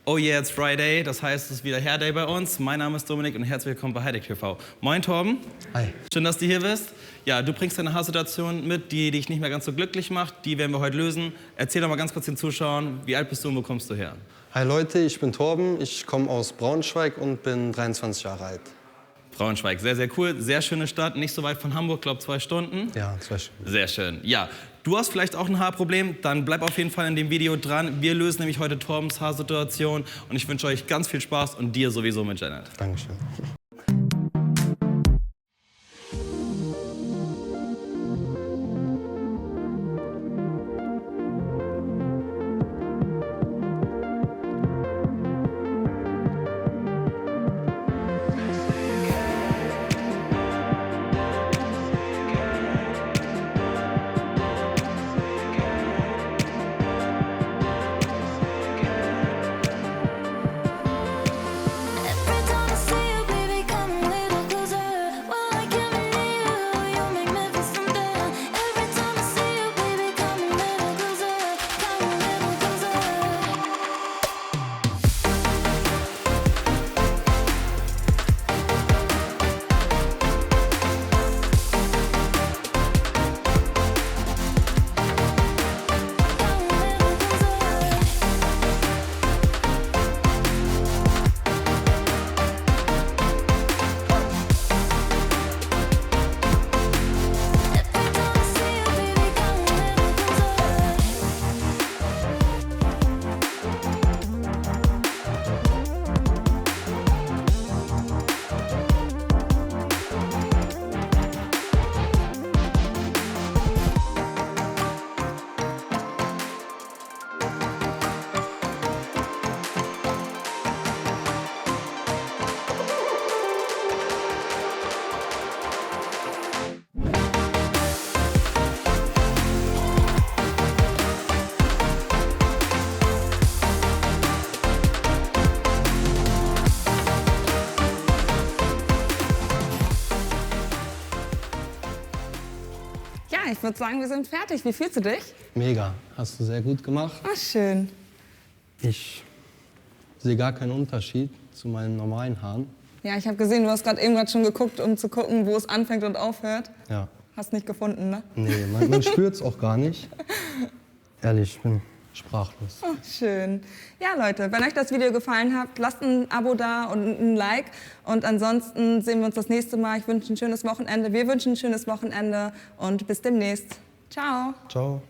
Oh yeah, it's Friday, das heißt, es ist wieder Hair Day bei uns. Mein Name ist Dominik und herzlich willkommen bei Heidek TV. Moin Torben. Hi. Schön, dass du hier bist. Ja, du bringst eine Haarsituation mit, die dich nicht mehr ganz so glücklich macht. Die werden wir heute lösen. Erzähl doch mal ganz kurz den Zuschauern, wie alt bist du und wo kommst du her? Hi Leute, ich bin Torben, ich komme aus Braunschweig und bin 23 Jahre alt. Braunschweig, sehr, sehr cool. Sehr schöne Stadt, nicht so weit von Hamburg, glaube 2 Stunden. Ja, 2 Stunden. Sehr schön. Ja, du hast vielleicht auch ein Haarproblem, dann bleib auf jeden Fall in dem Video dran. Wir lösen nämlich heute Torbens Haarsituation und ich wünsche euch ganz viel Spaß und dir sowieso mit Janet. Dankeschön. Ja, ich würde sagen, wir sind fertig. Wie fühlst du dich? Mega, hast du sehr gut gemacht. Oh, schön. Ich sehe gar keinen Unterschied zu meinen normalen Haaren. Ja, ich habe gesehen, du hast gerade eben schon geguckt, um zu gucken, wo es anfängt und aufhört. Ja. Hast nicht gefunden, ne? Nee, man spürt es auch gar nicht. Ehrlich, ich bin sprachlos. Oh, schön. Ja, Leute, wenn euch das Video gefallen hat, lasst ein Abo da und ein Like. Und ansonsten sehen wir uns das nächste Mal. Ich wünsche ein schönes Wochenende. Wir wünschen ein schönes Wochenende und bis demnächst. Ciao. Ciao.